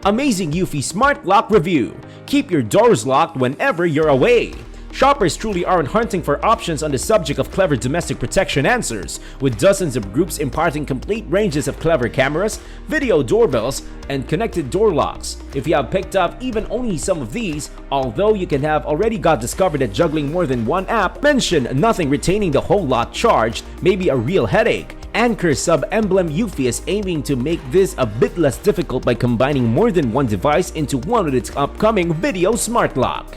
Amazing Eufy Smart Lock review. Keep your doors locked whenever you're away. Shoppers truly aren't hunting for options on the subject of clever domestic protection answers, with dozens of groups imparting complete ranges of clever cameras, video doorbells, and connected door locks. If you have picked up even only some of these, although you can have already got discovered that juggling more than one app, mention nothing retaining the whole lot charged may be a real headache. Anchor sub-emblem Eufy is aiming to make this a bit less difficult by combining more than one device into one with its upcoming video smart lock.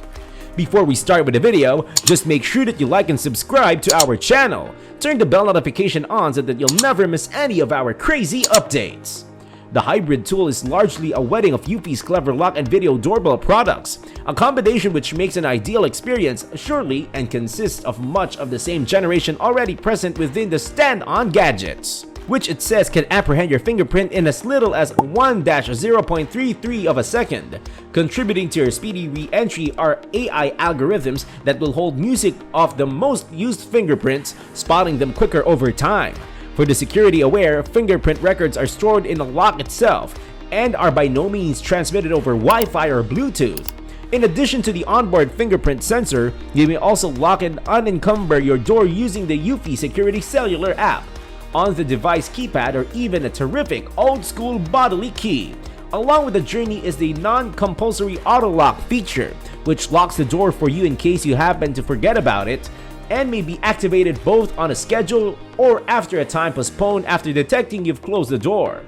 Before we start with the video, just make sure that you like and subscribe to our channel. Turn the bell notification on so that you'll never miss any of our crazy updates. The hybrid tool is largely a wedding of Eufy's clever lock and video doorbell products, a combination which makes an ideal experience surely and consists of much of the same generation already present within the stand-on gadgets, which it says can apprehend your fingerprint in as little as 1-0.33 of a second. Contributing to your speedy re-entry are AI algorithms that will hold music of the most used fingerprints, spotting them quicker over time. For the security-aware, fingerprint records are stored in the lock itself and are by no means transmitted over Wi-Fi or Bluetooth. In addition to the onboard fingerprint sensor, you may also lock and unencumber your door using the Eufy Security Cellular app, on the device keypad, or even a terrific old-school bodily key. Along with the journey is the non-compulsory auto lock feature, which locks the door for you in case you happen to forget about it, and may be activated both on a schedule or after a time postponed after detecting you've closed the door.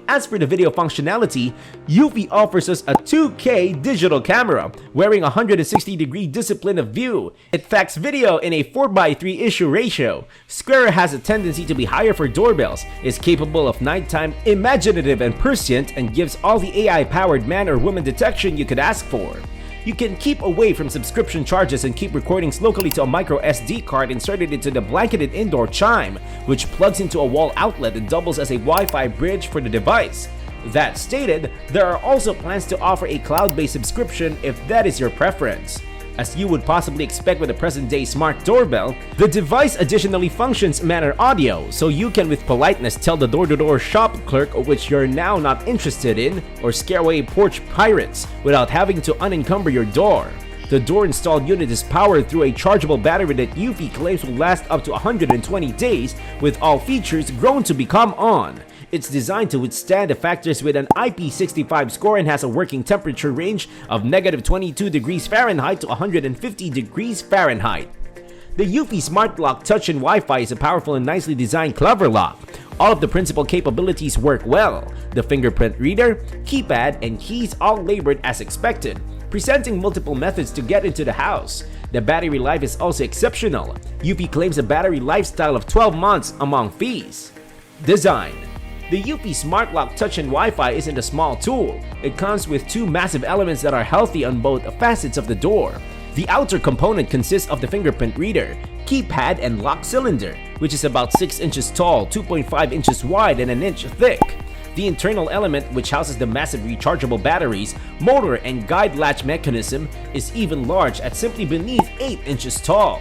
As for the video functionality, Eufy offers us a 2K digital camera, wearing a 160-degree discipline of view. It facts video in a 4:3 issue ratio. Square has a tendency to be higher for doorbells, is capable of nighttime, imaginative and prescient, and gives all the AI-powered man or woman detection you could ask for. You can keep away from subscription charges and keep recordings locally to a micro SD card inserted into the blanketed indoor chime, which plugs into a wall outlet and doubles as a Wi-Fi bridge for the device. That stated, there are also plans to offer a cloud-based subscription if that is your preference. As you would possibly expect with a present-day smart doorbell, the device additionally functions Manner Audio, so you can with politeness tell the door-to-door shop clerk which you're now not interested in, or scare away porch pirates without having to unencumber your door. The door-installed unit is powered through a chargeable battery that Eufy claims will last up to 120 days, with all features grown to become on. It's designed to withstand the factors with an IP65 score and has a working temperature range of -22 degrees Fahrenheit to 150 degrees Fahrenheit. The Eufy Smart Lock Touch and Wi-Fi is a powerful and nicely designed clever lock. All of the principal capabilities work well. The fingerprint reader, keypad, and keys all labored as expected, presenting multiple methods to get into the house. The battery life is also exceptional. Eufy claims a battery lifestyle of 12 months among fees. Design. The Eufy Smart Lock Touch and Wi-Fi isn't a small tool. It comes with two massive elements that are healthy on both facets of the door. The outer component consists of the fingerprint reader, keypad, and lock cylinder, which is about 6 inches tall, 2.5 inches wide, and an inch thick. The internal element, which houses the massive rechargeable batteries, motor, and guide latch mechanism, is even large at simply beneath 8 inches tall.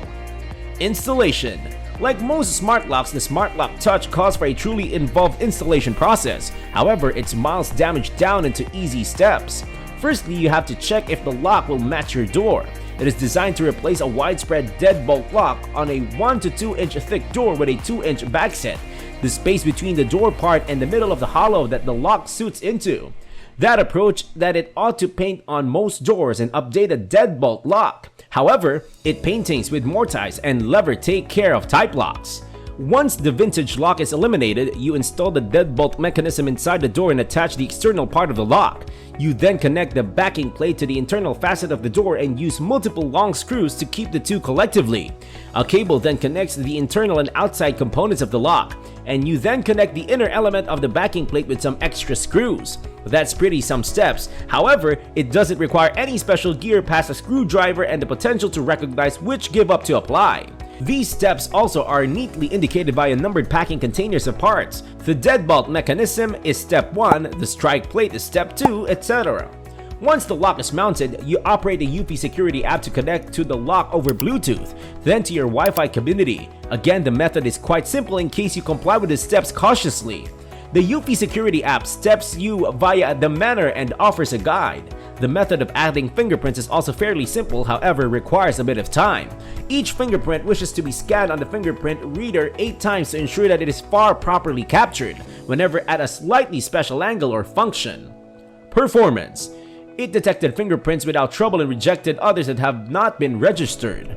Installation. Like most smart locks, the Smart Lock Touch calls for a truly involved installation process. However, it's miles damaged down into easy steps. Firstly, you have to check if the lock will match your door. It is designed to replace a widespread deadbolt lock on a 1 to 2 inch thick door with a 2-inch backset, the space between the door part and the middle of the hollow that the lock suits into. That approach that it ought to paint on most doors and update a deadbolt lock. However, it paintings with mortise and lever take care of type locks. Once the vintage lock is eliminated, you install the deadbolt mechanism inside the door and attach the external part of the lock. You then connect the backing plate to the internal facet of the door and use multiple long screws to keep the two collectively. A cable then connects the internal and outside components of the lock, and you then connect the inner element of the backing plate with some extra screws. That's pretty some steps. However, it doesn't require any special gear past a screwdriver and the potential to recognize which give up to apply. These steps also are neatly indicated by a numbered packing containers of parts. The deadbolt mechanism is step 1, the strike plate is step 2, etc. Once the lock is mounted, you operate the Eufy security app to connect to the lock over Bluetooth, then to your Wi-Fi community. Again, the method is quite simple in case you comply with the steps cautiously. The Eufy security app steps you via the manner and offers a guide. The method of adding fingerprints is also fairly simple, however requires a bit of time. Each fingerprint wishes to be scanned on the fingerprint reader 8 times to ensure that it is properly captured, whenever at a slightly special angle or function. Performance. It detected fingerprints without trouble and rejected others that have not been registered.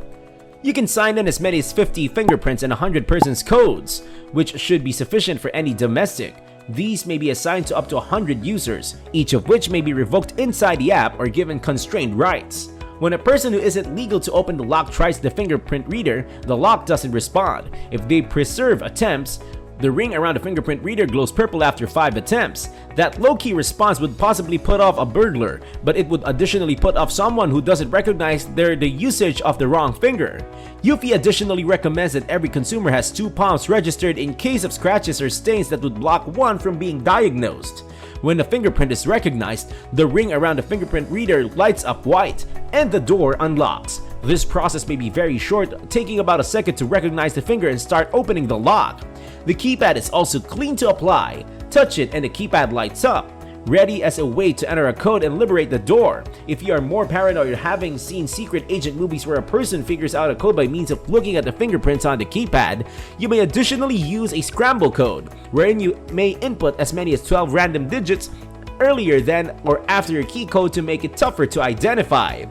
You can sign in as many as 50 fingerprints and 100 persons codes, which should be sufficient for any domestic. These may be assigned to up to 100 users, each of which may be revoked inside the app or given constrained rights. When a person who isn't legal to open the lock tries the fingerprint reader, the lock doesn't respond. If they preserve attempts, the ring around the fingerprint reader glows purple after 5 attempts. That low-key response would possibly put off a burglar, but it would additionally put off someone who doesn't recognize the usage of the wrong finger. Eufy additionally recommends that every consumer has 2 palms registered in case of scratches or stains that would block one from being diagnosed. When the fingerprint is recognized, the ring around the fingerprint reader lights up white, and the door unlocks. This process may be very short, taking about a second to recognize the finger and start opening the lock. The keypad is also clean to apply. Touch it and the keypad lights up, ready as a way to enter a code and liberate the door. If you are more paranoid, having seen secret agent movies where a person figures out a code by means of looking at the fingerprints on the keypad, you may additionally use a scramble code, wherein you may input as many as 12 random digits earlier than or after your key code to make it tougher to identify.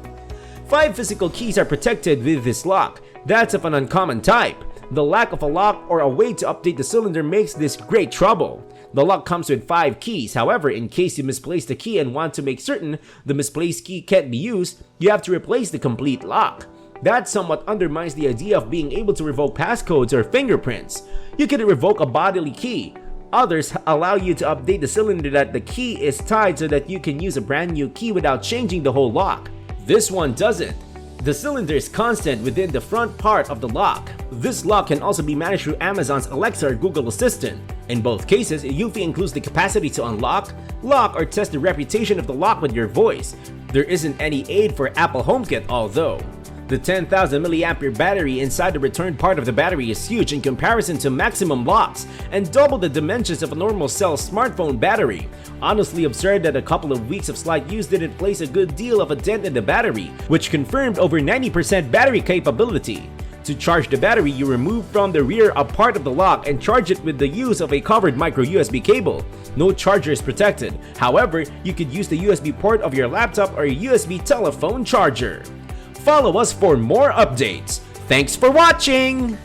5 physical keys are protected with this lock. That's of an uncommon type. The lack of a lock or a way to update the cylinder makes this great trouble. The lock comes with 5 keys, however, in case you misplace the key and want to make certain the misplaced key can't be used, you have to replace the complete lock. That somewhat undermines the idea of being able to revoke passcodes or fingerprints. You can revoke a bodily key. Others allow you to update the cylinder that the key is tied so that you can use a brand new key without changing the whole lock. This one doesn't. The cylinder is constant within the front part of the lock. This lock can also be managed through Amazon's Alexa or Google Assistant. In both cases, Eufy includes the capacity to unlock, lock, or test the reputation of the lock with your voice. There isn't any aid for Apple HomeKit although. The 10,000 mAh battery inside the return part of the battery is huge in comparison to maximum locks and double the dimensions of a normal cell smartphone battery. Honestly absurd that a couple of weeks of slight use didn't place a good deal of a dent in the battery, which confirmed over 90% battery capability. To charge the battery, you remove from the rear a part of the lock and charge it with the use of a covered micro USB cable. No charger is protected. However, you could use the USB port of your laptop or a USB telephone charger. Follow us for more updates. Thanks for watching!